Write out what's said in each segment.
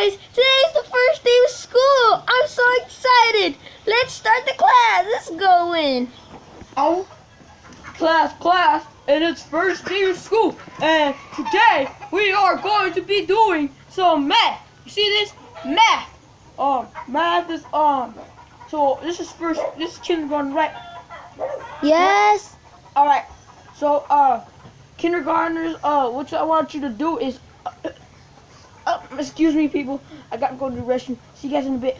guys, today's the first day of school. I'm so excited. Let's start the class. Let's go in. Oh, class, and it's first day of school. And today we are going to be doing some math. You see this? Math. Math is so this is kindergarten, right? Yes. All right. So kindergartners, what I want you to do is excuse me, people. I gotta go to the restroom. See you guys in a bit.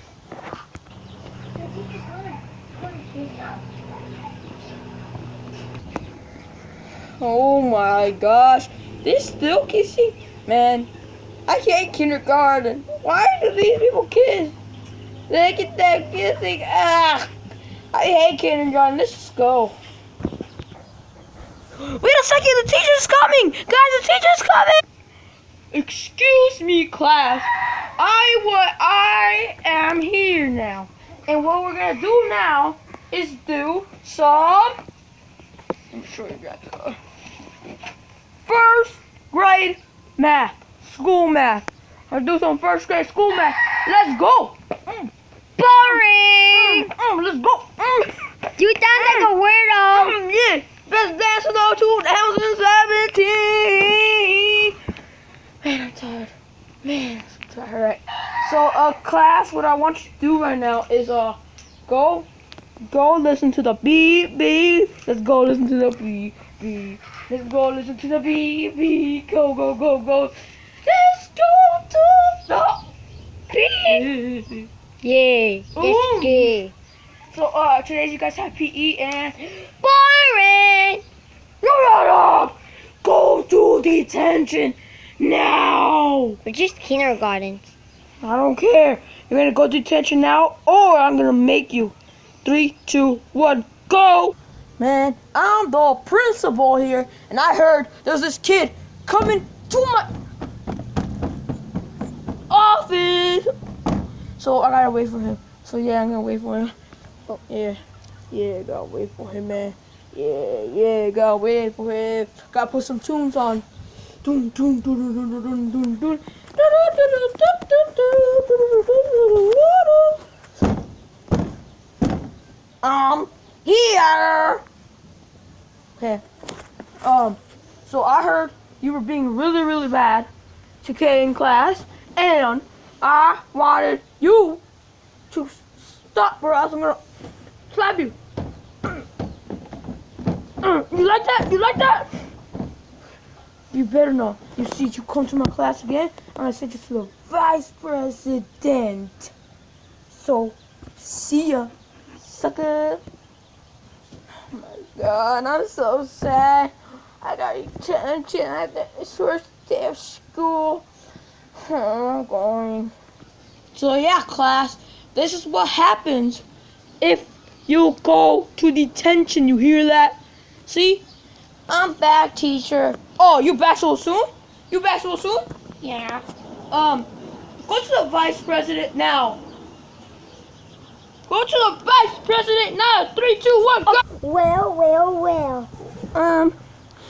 Oh my gosh, this still kissing? Man, I hate kindergarten. Why do these people kiss? They get that kissing. I hate kindergarten. Let's just go. Wait a second, the teacher's coming. Guys, the teacher's coming. Excuse me, class. I am here now. And what we're gonna do now is do some, I'm sure you got first grade math, school math. Let's do some first grade school math. Let's go. Boring. Let's go. You sound like a weirdo. Yeah. Let's dance until 2017. Man, I'm tired. Man, I'm tired. All right. So, class, what I want you to do right now is go listen to the beep beep. Let's go listen to the beep beep. Let's go listen to the beep beep. Go. Let's go to the beep. Yeah, it's good. So, today you guys have PE and Boring. no. Go to detention now. We're just kindergarten. I don't care. You're gonna go to detention now, or I'm gonna make you. 3, 2, 1, go! Man, I'm the principal here, and I heard there's this kid coming to my office. So I gotta wait for him. So yeah, I'm gonna wait for him. Oh yeah, gotta wait for him, man. Yeah, gotta wait for him. Gotta put some tunes on. Doon. Here. Okay. So I heard you were being really bad to K in class, and I wanted you to stop, or else I'm gonna slap you. You like that? You better not. You see, you come to my class again, I'm gonna send you to the vice president. So, see ya, sucker. Oh my God, I'm so sad. I got detention at the first day of school. I'm going. So yeah, class, this is what happens if you go to detention. You hear that? See? I'm back, teacher. Oh, you back so soon? Yeah. Go to the vice president now. Go to the vice president now. 3, 2, 1, go. Well.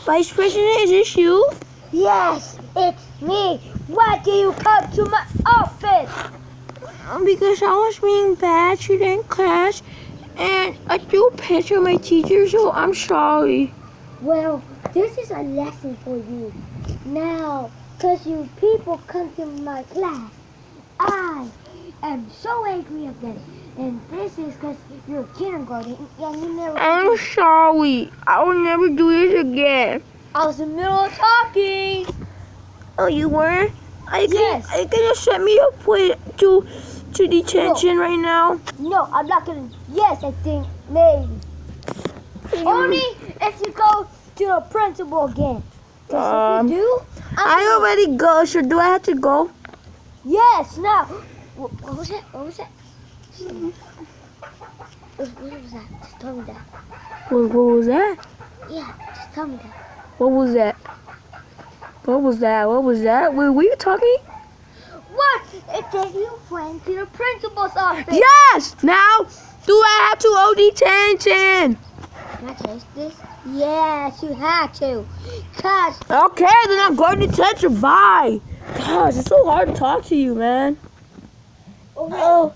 Vice President, is this you? Yes, it's me. Why do you come to my office? Because I was being bad today in class, and I threw a picture of my teacher, so I'm sorry. Well, this is a lesson for you. Now, because you people come to my class, I am so angry at them. And this is because you're kindergarten and you never... I'm sorry. I will never do this again. I was in the middle of talking. Oh, you were? Yes. Are you gonna set me up to detention right now? No, I'm not going to... Yes, I think maybe. Only if you go to the principal again. Because if you do... I already go, so do I have to go? Yes, now. What was that? What was that? Just tell me that. What was that? Yeah, just tell me that. What was that? Were you talking? What? If you went to the principal's office. Yes! Now, do I have to go detention? Can I taste this? Yes, you have to. Cause Okay, then I'm going to detention. Bye. Gosh, it's so hard to talk to you, man. Oh,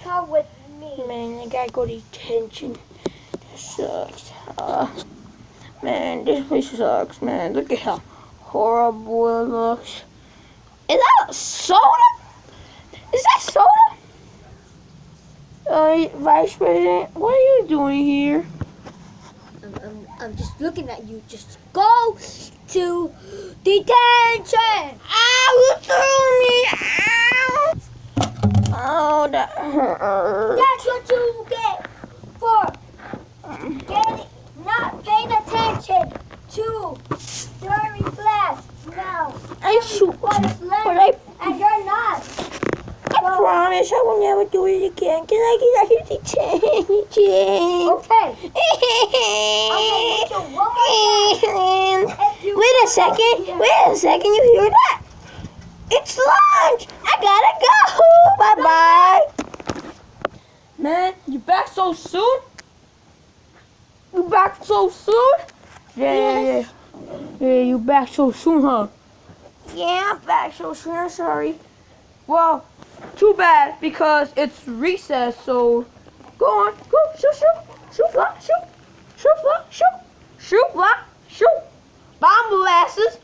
Come with me. man, I gotta go to detention. This sucks. Man, this place sucks, man. Look at how horrible it looks. Is that a soda? Is that soda? Vice President, what are you doing here? I'm just looking at you. Just go to detention. Ow, you threw me! Ow! Oh, that hurt. That's what you get for not paying attention to during class. Now, I shoot. what is But learning, and you're not. I promise I will never do it again. Can I get out of detention? Okay. I'm gonna hit you one more time. If you Wait a come second. here. Wait a second. You hear that? It's lunch. I gotta go. Bye-bye. Man, you back so soon? You back so soon? Yeah. Yeah, you back so soon, huh? Yeah, I'm back so soon. I'm sorry. Well, too bad because it's recess, so go on. Go, shoot, block, shoot. Bomb molasses.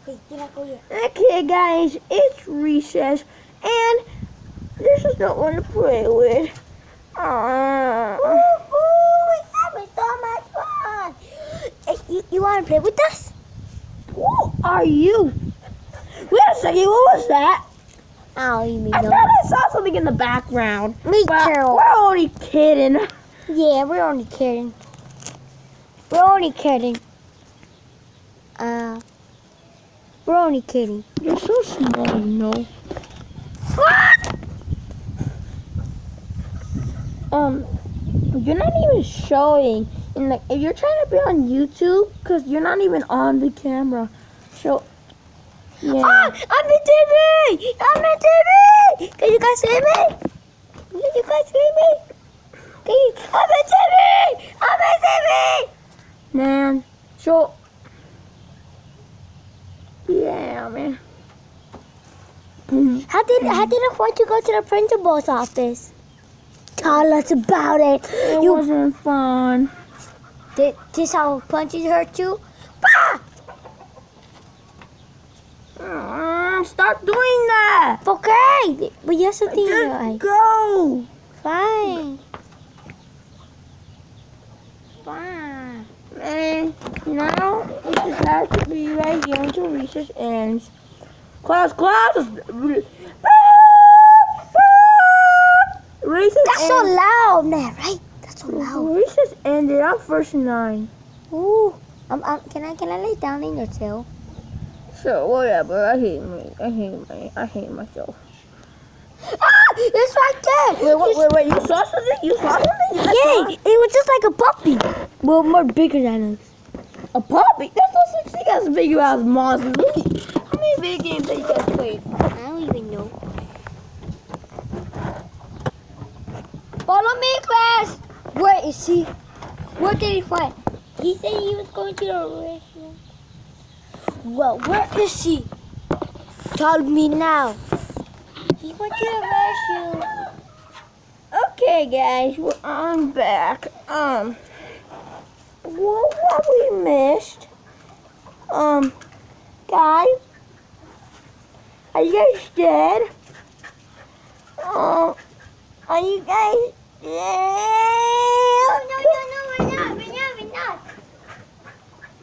Wait, you're not going yet. Okay, guys, it's recess, and this is not one to play with. We having so much fun. Hey, you want to play with us? Who are you? Wait a second, what was that? I don't even I know. thought I saw something in the background. Me But too. we're only kidding. Yeah, we're only kidding. We're only kidding. You're so small, you know. You're not even showing. In the, if you're trying to be on YouTube, because you're not even on the camera. So, yeah. I'm in TV! I'm in TV! Can you guys see me? Can you guys see me? I'm in TV! I'm in TV! Man, so, yeah, man. How did it want you to go to the principal's office? Tell us about it. It wasn't fun. This how punches hurt you? Bah! Stop doing that. Okay, but you have something in your eye. Just go. Fine. Fine. And now it just has to be right here until recess ends. Class. Recess That's so loud, man, right? That's so loud. Recess ended. I'm first in line. Ooh. Can I lay down in your tail? Sure, whatever. I hate myself. Ah! It's right there! Wait. You saw something? Yeah, it was just like a puppy. Well, more bigger than us. A puppy? That's not such thing as big as monsters. How many video games have you guys played? I don't even know. Follow me, class! Where is he? What did he find? He said he was going to the restroom. Well, where is he? Tell me now. He went to the restroom. Okay, guys, I'm back. What have we missed? Guys, are you guys dead? Are you guys dead? No, we're not.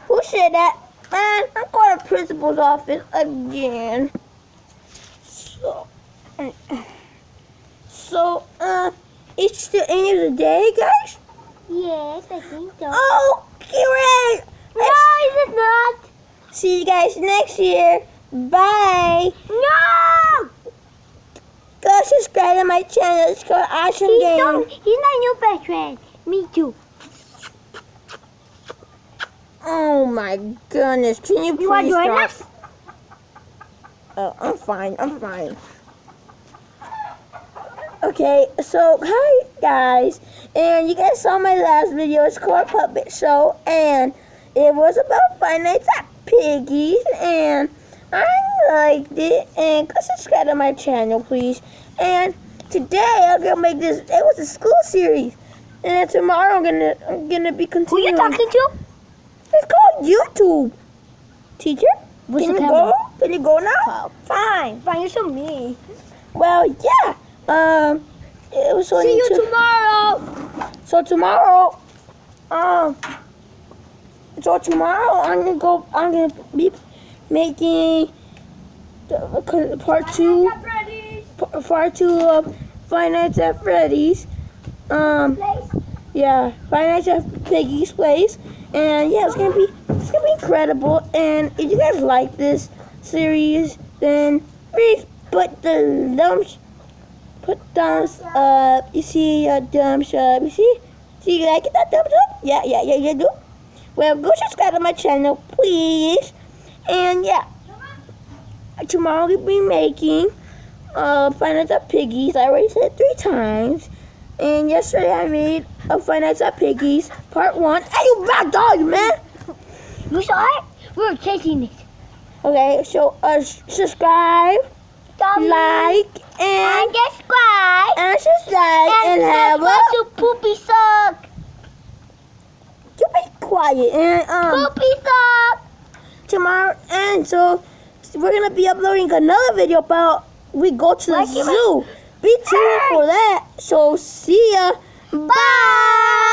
Who said that? Man, I'm going to principal's office again. So, it's the end of the day, guys? Yes, I think so. Oh, great! No, it's not. See you guys next year. Bye. No! Go subscribe to my channel. It's called Awesome Game. He's my new best friend. Me too. Oh my goodness. Can you please want to join stop? us? Oh, I'm fine. Okay, so hi guys. And you guys saw my last video. It's called Puppet Show. And it was about Five Nights at piggies, and I liked it. And go subscribe to my channel, please. And today I'm gonna make this. It was a school series, and tomorrow I'm gonna be continuing. Who you talking to? It's called YouTube. Teacher, What's can the you camera? go? Can you go now? Oh, fine, you're so mean. Well, yeah. It was so See you neat tomorrow. So tomorrow, I'm gonna be making part two of Five Nights at Freddy's. Yeah, Five Nights at Piggy's Place, and yeah, it's gonna be incredible. And if you guys like this series, then please put thumbs up. You see a thumbs up. You see you like it, that thumbs up? Yeah, you do. Well, go subscribe to my channel, please. And yeah, tomorrow we'll be making Five Nights at Piggy's. I already said it 3 times. And yesterday I made a Five Nights at Piggy's part 1. Hey, you bad dog, man! You saw it? We were chasing it. Okay, so subscribe, like, And subscribe. and have a to Poopy Suck. you be quiet. And Poopy Suck. tomorrow, and so we're gonna be uploading another video about we go to the zoo. Be tuned for that. So see ya. Bye.